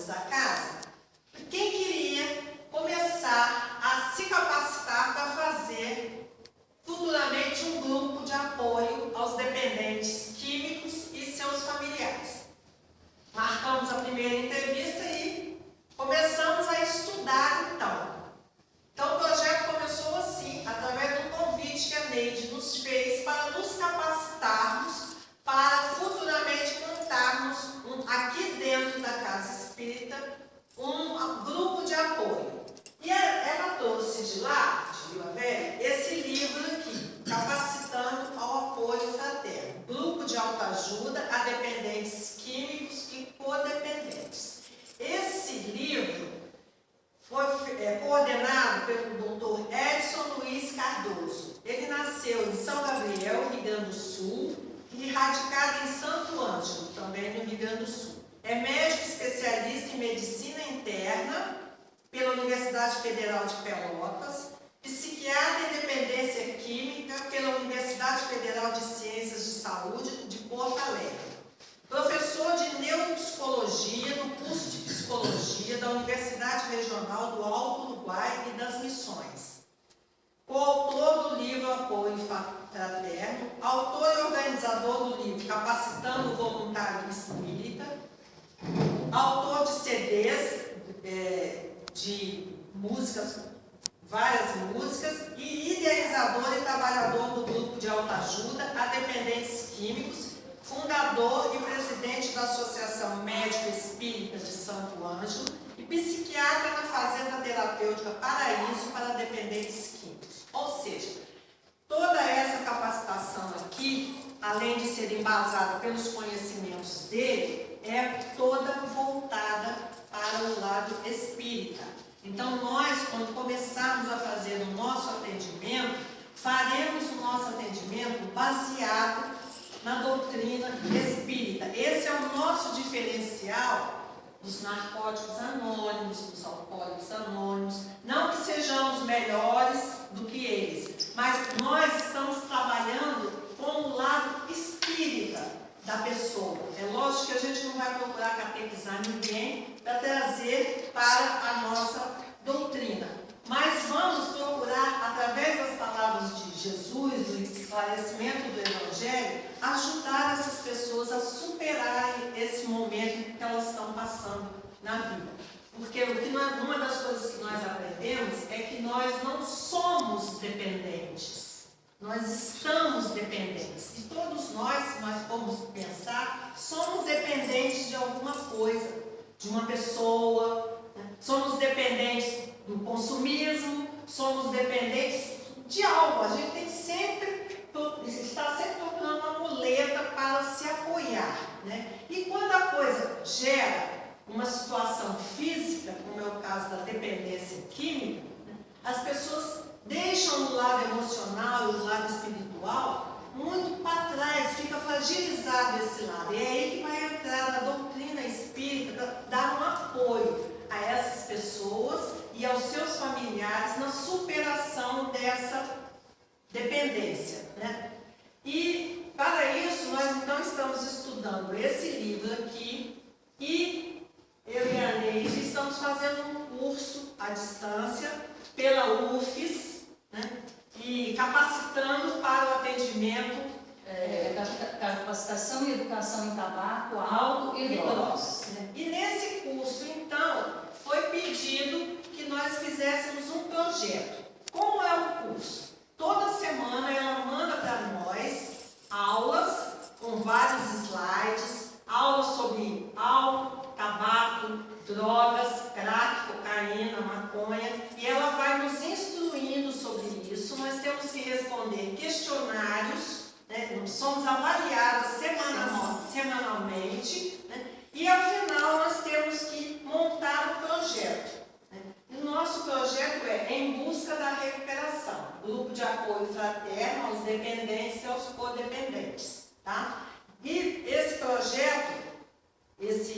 diretores da casa, quem queria começar a se capacitar para fazer futuramente um grupo de apoio aos dependentes químicos e seus familiares. Marcamos a primeira entrevista e começamos a estudar então. Então o projeto começou assim, através do convite que a Neide nos fez para nos capacitarmos para futuramente montarmos aqui dentro da Casa Espírita um grupo de apoio. E ela trouxe de lá, de Vila Velha, esse livro aqui, Capacitando ao Apoio Fraterno, Grupo de Autoajuda a Dependentes Químicos e Codependentes. Esse livro foi coordenado pelo Dr. Edson Luiz Cardoso. Ele nasceu em São Gabriel, Rio Grande do Sul, e radicado em Santo Ângelo, também no Rio Grande do Sul. É médico especialista em medicina interna pela Universidade Federal de Pelotas, psiquiatra em dependência química pela Universidade Federal de Ciências de Saúde de Porto Alegre. Professor de neuropsicologia no curso de psicologia da Universidade Regional do Alto Uruguai e das Missões. Coautor do livro Apoio Fraterno, autor e organizador do livro Capacitando o Voluntário Espírita, autor de CDs de músicas, várias músicas, e idealizador e trabalhador do grupo de autoajuda a dependentes químicos, fundador e presidente da Associação Médico Espírita de Santo Ângelo e psiquiatra na Fazenda Terapêutica Paraíso para dependentes químicos. Ou seja, toda essa capacitação aqui, além de ser embasada pelos conhecimentos dele, é toda voltada para o lado espírita. Então, nós, quando começarmos a fazer o nosso atendimento, faremos o nosso atendimento baseado na doutrina espírita. Esse é o nosso diferencial dos narcóticos anônimos, dos alcoólicos anônimos. Não que sejamos melhores do que eles, mas nós estamos trabalhando com o lado espírita da pessoa. É lógico que a gente não vai procurar catequizar ninguém para trazer para a nossa doutrina, mas vamos procurar, através das palavras de Jesus, do esclarecimento do Evangelho, ajudar essas pessoas a superarem esse momento que elas estão passando na vida. Porque uma das coisas que nós aprendemos é que nós não somos dependentes, nós estamos dependentes. E todos nós, se nós formos pensar, somos dependentes de alguma coisa, de uma pessoa, né? Somos dependentes do consumismo, somos dependentes de algo. A gente tem está sempre procurando uma muleta para se apoiar, né? E quando a coisa gera uma situação física, como é o caso da dependência química, né, as pessoas deixam o lado emocional e o lado espiritual muito para trás, fica fragilizado esse lado. E é aí que vai entrar a doutrina espírita, dar um apoio a essas pessoas e aos seus familiares na superação dessa dependência, né? E para isso nós então estamos estudando esse livro aqui e eu e a Neide estamos fazendo um curso à distância pela UFES, né? E capacitando para o atendimento capacitação e educação em tabaco, álcool e drogas. E nesse curso então foi pedido que nós fizéssemos um projeto. Como é o curso? Toda semana ela manda para nós aulas com vários slides, aulas sobre álcool, tabaco, drogas, crack, cocaína, maconha, e ela vai nos instruindo sobre isso. Nós temos que responder questionários, né? Somos avaliados semanalmente, né? E ao final nós temos que montar o projeto. O nosso projeto é Em Busca da Recuperação, grupo de apoio fraterno aos dependentes e aos codependentes, tá? E esse projeto, esse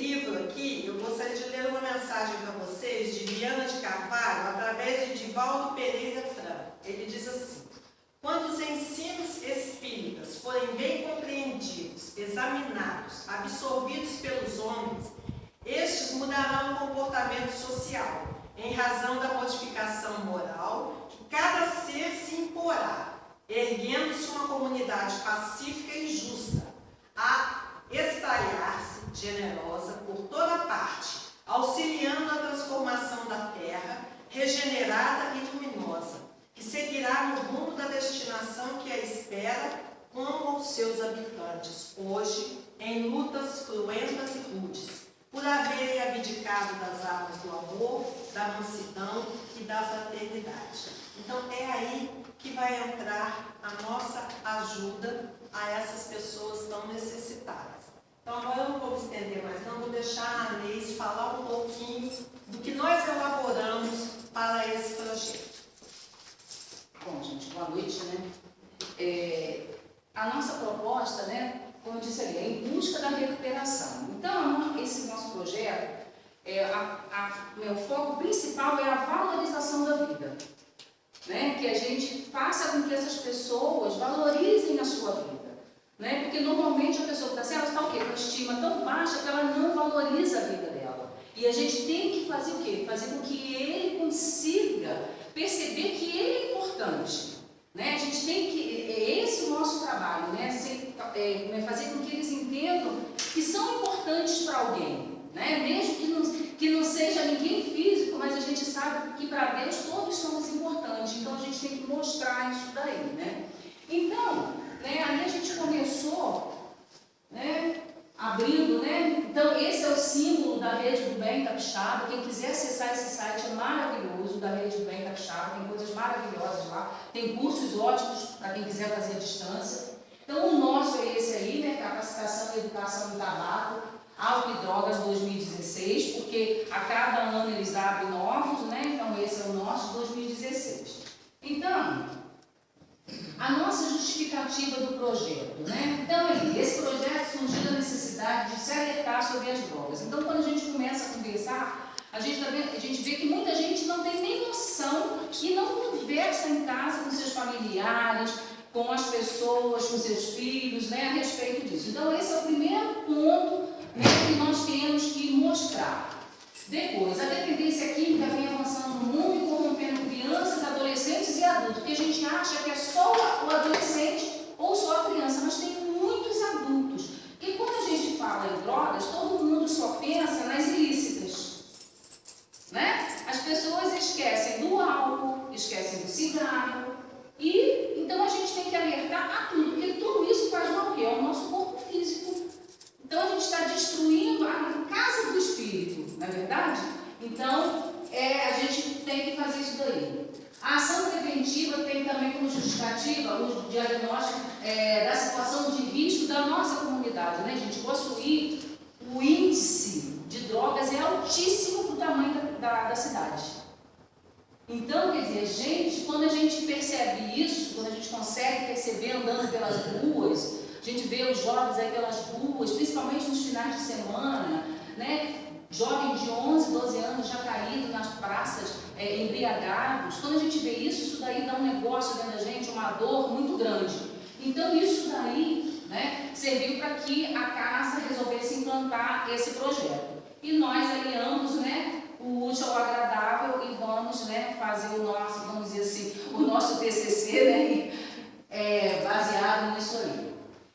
livro aqui, eu gostaria de ler uma mensagem para vocês de Viana de Carvalho, através de Divaldo Pereira Franco. Ele diz assim: quando os ensinos espíritas forem bem compreendidos, examinados, absorvidos pelos homens, estes isolamento social, em razão da modificação moral que cada ser se imporá, erguendo-se uma comunidade pacífica e justa, a espalhar-se generosa por toda parte, auxiliando a transformação da terra, regenerada e luminosa, que seguirá no rumo da destinação que a espera como aos seus habitantes, hoje, em lutas cruentas e rudes, por haverem abdicado das armas do amor, da mansidão e da fraternidade. Então, é aí que vai entrar a nossa ajuda a essas pessoas tão necessitadas. Então, agora eu não vou me estender mais, não, vou deixar a Anês falar um pouquinho do que nós elaboramos para esse projeto. Bom, gente, boa noite, né? A nossa proposta, né, como eu disse ali, é em busca da recuperação. Então, esse nosso projeto, meu foco principal é a valorização da vida. Né? Que a gente faça com que essas pessoas valorizem a sua vida. Né? Porque normalmente a pessoa que está assim, ela está o quê? Com a estima tão baixa que ela não valoriza a vida dela. E a gente tem que fazer o quê? Fazer com que ele consiga perceber que ele é importante. Né? A gente tem que, é esse o nosso trabalho, né? Fazer com que eles entendam que são importantes para alguém, né? Mesmo que não seja ninguém físico, mas a gente sabe que para Deus todos somos importantes, então a gente tem que mostrar isso daí, né? Então, né, ali a gente começou, né, abrindo, né? Então esse é o símbolo da Rede do Bem Capixaba. Quem quiser acessar esse site é maravilhoso, da Rede do Bem Capixaba, tem coisas maravilhosas lá, tem cursos ótimos para quem quiser fazer à distância. Então o nosso é esse aí, né? Capacitação e Educação em Tabaco, Álcool e Drogas 2016, porque a cada ano eles abrem novos, né? Então esse é o nosso 2016. Então, a nossa justificativa do projeto, né? Então, esse projeto surgiu da necessidade de se alertar sobre as drogas. Então, quando a gente começa a conversar, a gente vê que muita gente não tem nem noção e não conversa em casa com seus familiares, com as pessoas, com seus filhos, né, a respeito disso. Então, esse é o primeiro ponto, né, que nós temos que mostrar. Depois, a dependência química vem avançando no mundo e corrompendo crianças, adolescentes e adultos, porque a gente acha que é só o adolescente ou só a criança, mas tem muitos adultos. Porque quando a gente fala em drogas, todo mundo só pensa nas ilícitas, né? As pessoas esquecem do álcool, esquecem do cigarro, e então a gente tem que alertar a tudo, porque tudo isso faz mal ao nosso corpo físico. Então a gente está destruindo a casa do espírito, não é verdade? Então a gente tem que fazer isso daí. A ação preventiva tem também como justificativa o diagnóstico da situação de risco da nossa comunidade, né, gente? Possuir o índice de drogas é altíssimo para o tamanho da cidade. Então, quer dizer, quando a gente percebe isso, quando a gente consegue perceber andando pelas ruas, a gente vê os jovens aí pelas ruas, principalmente nos finais de semana, né? Jovens de 11, 12 anos já caídos nas praças, embriagados. Quando a gente vê isso, isso daí dá um negócio dentro da gente, uma dor muito grande. Então isso daí, né, serviu para que a casa resolvesse implantar esse projeto. E nós aliamos, né, o útil ao agradável e vamos, né, fazer o nosso, vamos dizer assim, o nosso TCC, né, baseado nisso aí.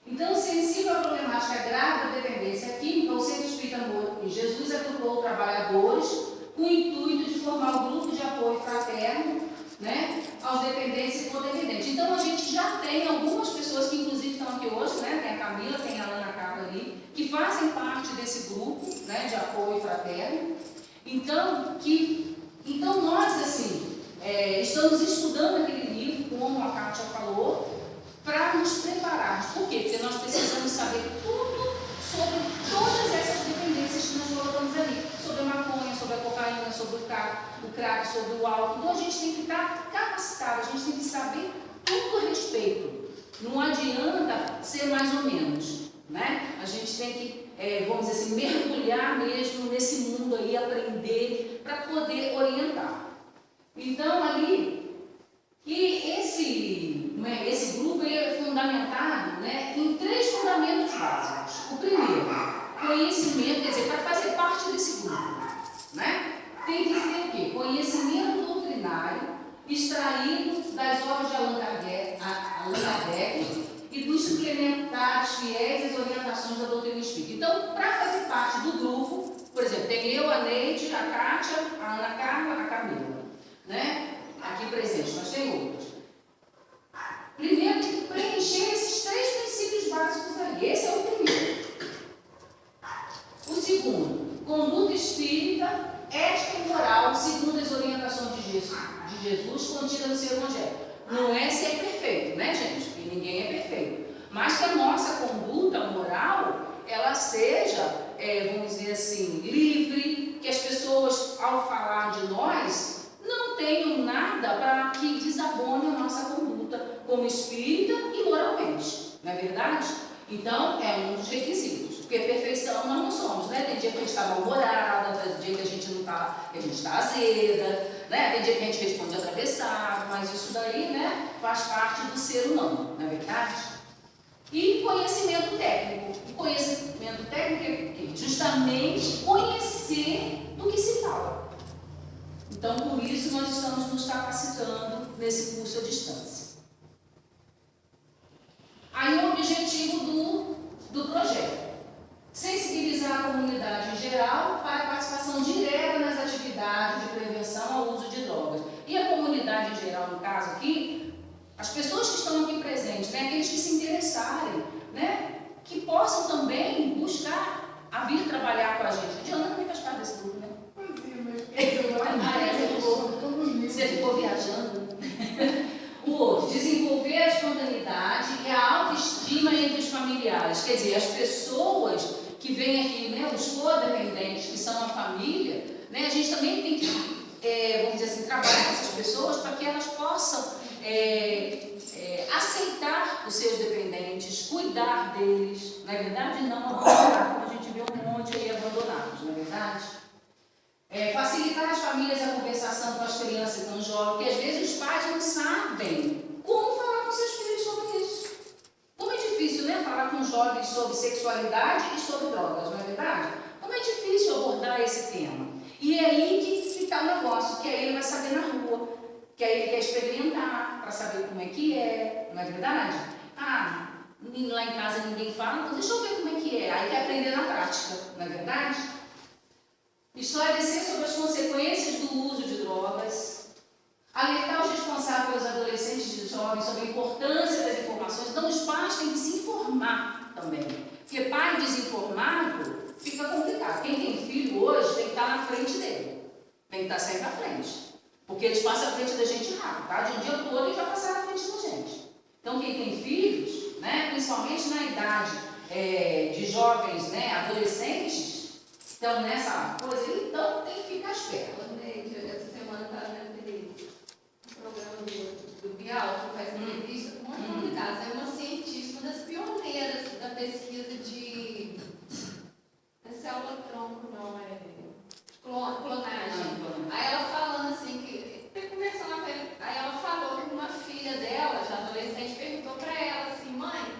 Então, sensível à problemática grave da dependência química, o Centro Espírita Amor e Jesus agrupou trabalhadores com o intuito de formar um grupo de apoio fraterno, né, aos dependentes e codependentes. Então, a gente já tem algumas pessoas que, inclusive, estão aqui hoje, né, tem a Camila, tem a Ana Carla ali, que fazem parte desse grupo, né, de apoio fraterno. Então nós, assim, estamos estudando aquele livro, como a Kátia falou, para nos preparar. Por quê? Porque nós precisamos saber tudo sobre todas essas dependências que nós colocamos ali. Sobre a maconha, sobre a cocaína, sobre o crack, sobre o álcool. Então a gente tem que estar capacitado, a gente tem que saber tudo a respeito. Não adianta ser mais ou menos, né? A gente tem que, vamos dizer assim, mergulhar mesmo nesse mundo aí, aprender para poder orientar. Então ali, que esse grupo ele é fundamentado, né, em 3 fundamentos básicos. O primeiro, conhecimento, quer dizer, para fazer parte desse grupo, né, a Neide, a Kátia, a Ana Carla, a Camila, né? Aqui presente, mas tem outros. Primeiro, tem que preencher esses 3 princípios básicos ali. Esse é o primeiro. O segundo, conduta espírita, ética e moral, segundo as orientações de Jesus contidas no seu Evangelho. Não é ser perfeito, né, gente? Porque ninguém é perfeito. Mas que a nossa conduta moral, ela seja, vamos dizer assim, livre, que as pessoas, ao falar de nós, não tenham nada para que desabone a nossa conduta como espírita e moralmente. Não é verdade? Então, é um dos requisitos. Porque perfeição nós não somos, né? Tem dia que a gente está mal-humorada, tem dia que a gente não está, que a gente está azeda, né? Tem dia que a gente responde atravessado, mas isso daí, né, faz parte do ser humano, não é verdade? E conhecimento técnico. O conhecimento técnico é justamente conhecer do que se fala. Então, por isso, nós estamos nos capacitando nesse curso à distância. Aí, o objetivo do projeto: sensibilizar a comunidade em geral para a participação direta nas atividades de prevenção ao uso de drogas. E a comunidade em geral, no caso aqui, as pessoas que estão aqui presentes, né, aqueles que se interessarem, né, que possam também buscar a vir trabalhar com a gente. A Diana também faz parte desse grupo, né? Você ficou viajando. O outro, desenvolver a espontaneidade e a autoestima entre os familiares. Quer dizer, as pessoas que vêm aqui, né, os codependentes, que são a família, né, a gente também tem que, vamos dizer assim, trabalhar com essas pessoas para que elas possam aceitar os seus dependentes, cuidar deles, não é verdade? Não abandonar, como a gente vê um monte aí abandonados, não é verdade? Facilitar as famílias a conversação com as crianças e com os jovens, porque às vezes os pais não sabem como falar com seus filhos sobre isso. Como é difícil, né, falar com os jovens sobre sexualidade e sobre drogas, não é verdade? Como é difícil abordar esse tema. E é aí que está o negócio, que aí ele vai saber na rua, que aí ele quer experimentar, para saber como é que é, não é verdade? Ah, lá em casa ninguém fala, então deixa eu ver como é que é. Aí quer aprender na prática, não é verdade? Esclarecer sobre as consequências do uso de drogas, alertar os responsáveis pelos adolescentes e jovens sobre a importância das informações. Então, os pais têm que se informar também, porque pai desinformado fica complicado. Quem tem filho hoje tem que estar na frente dele, tem que estar sempre à frente, porque eles passam à frente da gente rápido, tá? De um dia todo eles já passaram à frente da gente. Então, quem tem filhos, né, principalmente na idade de jovens, né, adolescentes, então, nessa coisa, então tem que ficar esperto. Essa semana estava naquele programa do Bial, que faz entrevista com uma comunidade. É uma cientista, uma das pioneiras da pesquisa de célula-tronco, não, clonagem. Aí ela falando assim, conversando com ele, aí ela falou que uma filha dela, já adolescente, perguntou para ela assim: mãe,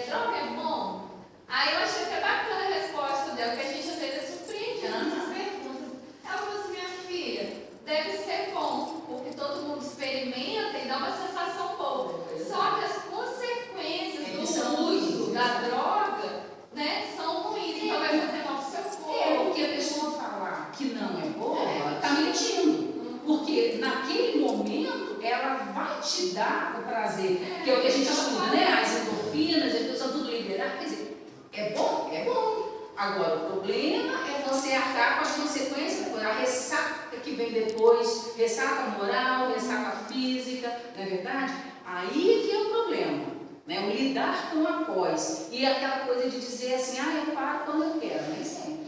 droga é bom? Aí eu achei até bacana a resposta dela, que a gente às vezes é surpreendido nessas perguntas. Ela falou assim: minha filha, deve ser bom, porque todo mundo experimenta e dá uma sensação boa. Só que as consequências do uso da droga, né, são ruins, então vai fazer mal pro seu corpo. Porque a pessoa falar que não é boa, está mentindo. Porque naquele momento ela vai te dar o prazer, que é o que a gente estuda, né? As endorfinas, as pessoas tudo liberar. Quer dizer, é bom? É bom. Agora, o problema é você arcar com as consequências, a ressaca que vem depois, ressaca moral, ressaca física, não é verdade? Aí que é o problema, né? O lidar com a pós. E aquela coisa de dizer assim: eu paro quando eu quero, nem sempre.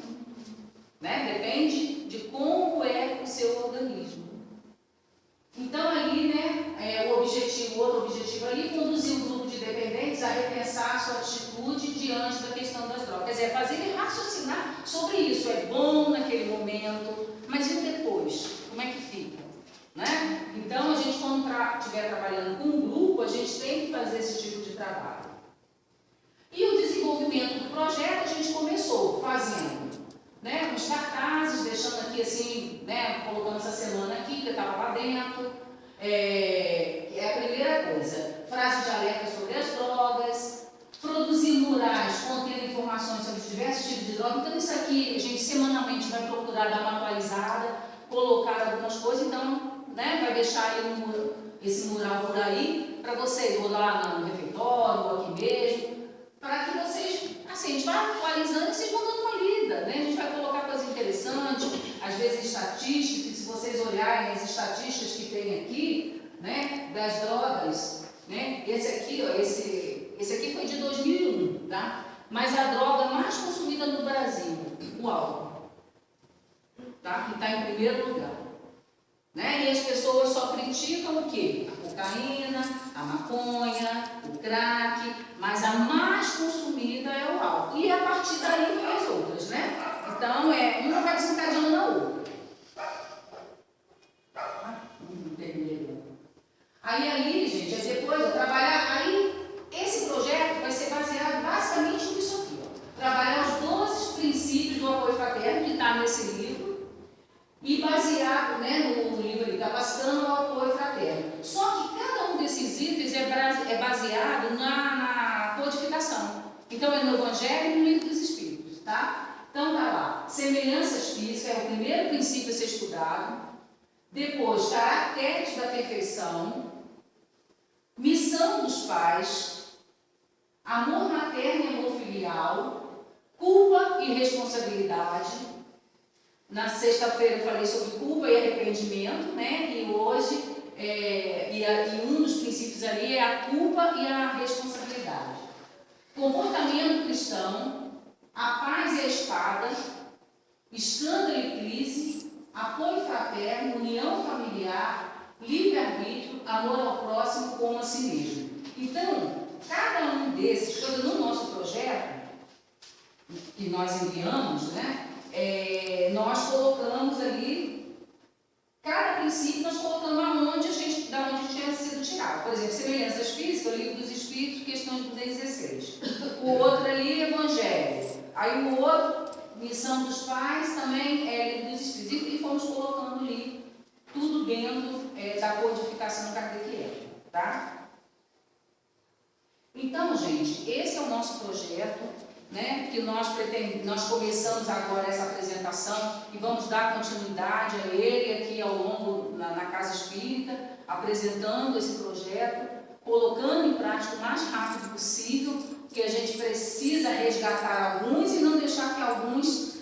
Né? Depende de como é o seu organismo. Então, ali, né, o outro objetivo ali, conduzir o grupo de dependentes a repensar a sua atitude diante da questão das drogas. Quer dizer, fazer ele raciocinar sobre isso. É bom naquele momento, mas e depois? Como é que fica? Né? Então, a gente, quando estiver trabalhando com um grupo, a gente tem que fazer esse tipo de trabalho. E o desenvolvimento do projeto, a gente começou fazendo, né, uns cartazes, deixando aqui assim, né, colocando essa semana aqui, que eu estava lá dentro. É a primeira coisa. Frase de alerta sobre as drogas, produzir murais contendo informações informações sobre os diversos tipos de droga. Então isso aqui a gente semanalmente vai procurar dar uma atualizada, colocar algumas coisas, então, né, vai deixar aí esse mural por aí, para vocês, ou lá no refeitório, ou aqui mesmo, para que vocês, assim, a gente vai atualizando e vocês vão dando uma lida, né? A gente vai colocar coisas interessantes, às vezes estatísticas, que se vocês olharem as estatísticas que tem aqui, né, das drogas, né? Esse aqui, ó, esse aqui foi de 2001, tá? Mas a droga mais consumida no Brasil, o álcool, tá? Que está em primeiro lugar. Né? E as pessoas só criticam o quê? A cocaína, a maconha, o crack, mas a mais consumida é o álcool. E a partir daí vem as outras, né? Então, uma vai desencadeando na outra. Aí, gente, depois eu trabalhar, aí esse projeto vai ser baseado basicamente nisso aqui, ó. Trabalhar os 12 princípios do apoio fraterno, que está nesse livro, e baseado, né, no livro ali, capacitando o apoio fraterno. Só que cada um desses itens é baseado na codificação. Então é no Evangelho e no Livro dos Espíritos, tá? Então tá lá, semelhanças físicas é o primeiro princípio a ser estudado. Depois, caracteres da perfeição, missão dos pais, amor materno e amor filial, culpa e responsabilidade. Na sexta-feira eu falei sobre culpa e arrependimento, né? E hoje, e um dos princípios ali é a culpa e a responsabilidade. Comportamento cristão, a paz e a espada, escândalo e crise, apoio fraterno, união familiar, livre-arbítrio, amor ao próximo como a si mesmo. Então, cada um desses, quando no nosso projeto, que nós enviamos, né? Nós colocamos ali, cada princípio nós colocamos da onde tinha sido tirado. Por exemplo, semelhanças físicas, o Livro dos Espíritos, questões 216. O outro ali, Evangelho. Aí o outro, missão dos pais, também é Livro dos Espíritos. E fomos colocando ali, tudo dentro da codificação kardeciana, tá? Então, gente, esse é o nosso projeto, né, que nós começamos agora essa apresentação e vamos dar continuidade a ele aqui ao longo na Casa Espírita, apresentando esse projeto, colocando em prática o mais rápido possível, porque a gente precisa resgatar alguns e não deixar que alguns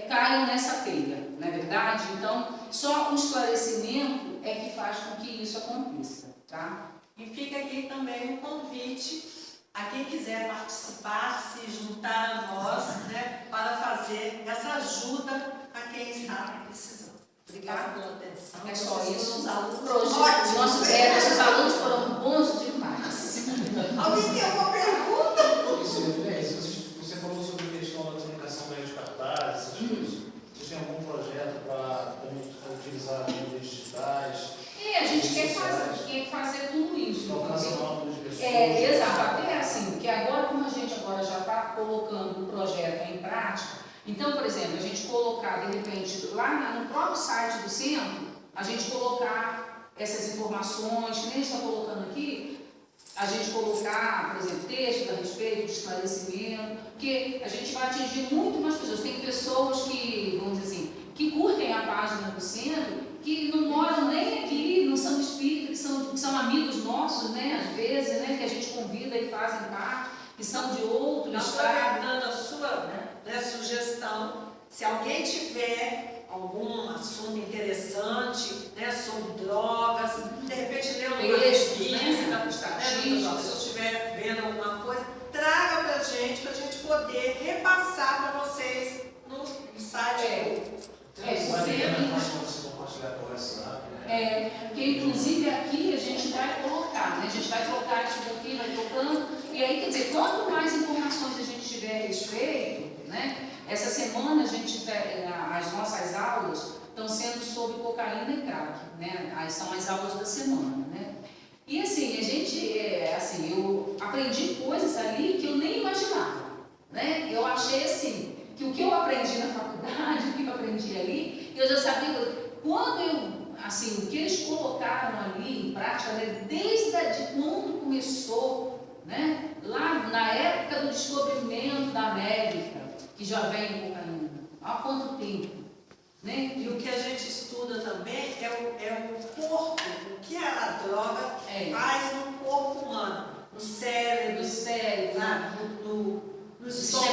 caiam nessa teia, não é verdade? Então, só o esclarecimento é que faz com que isso aconteça, tá? E fica aqui também um convite a quem quiser participar, se juntar a nós, né, para fazer essa ajuda a quem está precisando. Obrigada pela atenção. É só isso. Os alunos, nossos alunos foram bons demais. Alguém tem alguma pergunta? Você falou sobre a questão da comunicação média de cartazes, essas coisas. Vocês têm algum projeto para utilizar mídias digitais? A gente quer fazer tudo isso. Alcançar novas pessoas. Exato, até assim, porque agora, como a gente agora já está colocando o projeto em prática, então, por exemplo, a gente colocar, de repente, lá no próprio site do centro, a gente colocar essas informações, que nem a gente está colocando aqui, a gente colocar, por exemplo, textos a respeito de esclarecimento, porque a gente vai atingir muito mais pessoas. Tem pessoas que, vamos dizer assim, que curtem a página do centro, que não moram nem aqui, não são espíritas, que são amigos nossos, né, às vezes, né, que a gente convida e fazem parte, que são de outro estado. Aproveitando a sua sugestão, se alguém tiver algum assunto interessante, né, sobre drogas, de repente ler uma revista, se você estiver vendo alguma coisa, traga para a gente poder repassar para vocês no site porque inclusive aqui a gente vai colocar, né? A gente vai colocar isso daqui, vai colocando, e aí quer dizer, quanto mais informações a gente tiver a respeito, né? Essa semana a gente as nossas aulas estão sendo sobre cocaína e crack, né? São as aulas da semana, né? E assim, a gente, eu aprendi coisas ali que eu nem imaginava, né? Eu achei assim, que o que eu aprendi na faculdade, o que eu aprendi ali, eu já sabia, quando o que eles colocaram ali em prática, né, desde quando começou, né, lá na época do descobrimento da América, que já vem em cocaína. Há quanto tempo? Né? E o que a gente estuda também é o corpo, o que a droga faz no corpo humano, no cérebro, no sistema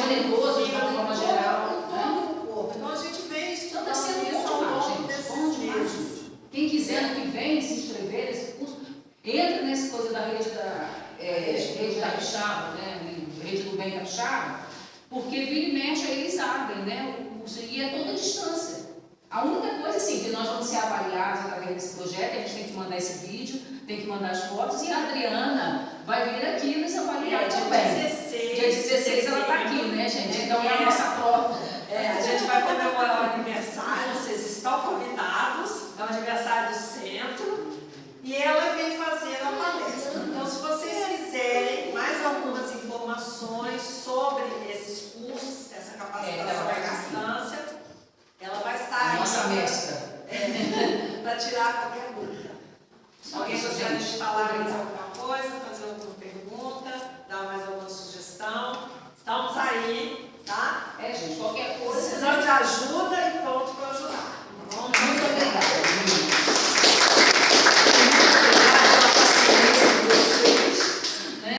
nervoso, de uma forma geral. Em todo o corpo. Então a gente vem estudando Então, está sendo isso ao bom demais, longo gente. desses Bom demais. meses. Quem quiser, ano que vem, se inscrever nesse curso, entra nessa coisa da rede da Capixaba, né? Rede do Bem Capixaba, porque vira e mexe, aí eles abrem, né? O curso, e é toda a distância. A única coisa, assim, que nós vamos ser avaliados através desse projeto, a gente tem que mandar esse vídeo, tem que mandar as fotos, e a Adriana vai vir aqui nos avaliar também. Dia 16 ela está aqui, né, gente? Então é a nossa prova. A gente vai comemorar o aniversário, vocês estão convidados, é o aniversário do centro, e ela vem fazer a palestra. Então, se vocês quiserem mais algumas informações sobre esses cursos, essa capacitação à distância, ela vai estar aí. Nossa mestra. Para tirar qualquer dúvida. Alguém gostaria de falar mais alguma coisa, fazer alguma pergunta, dar mais alguma sugestão? Estamos aí, tá? Gente, qualquer coisa. Precisando de ajuda,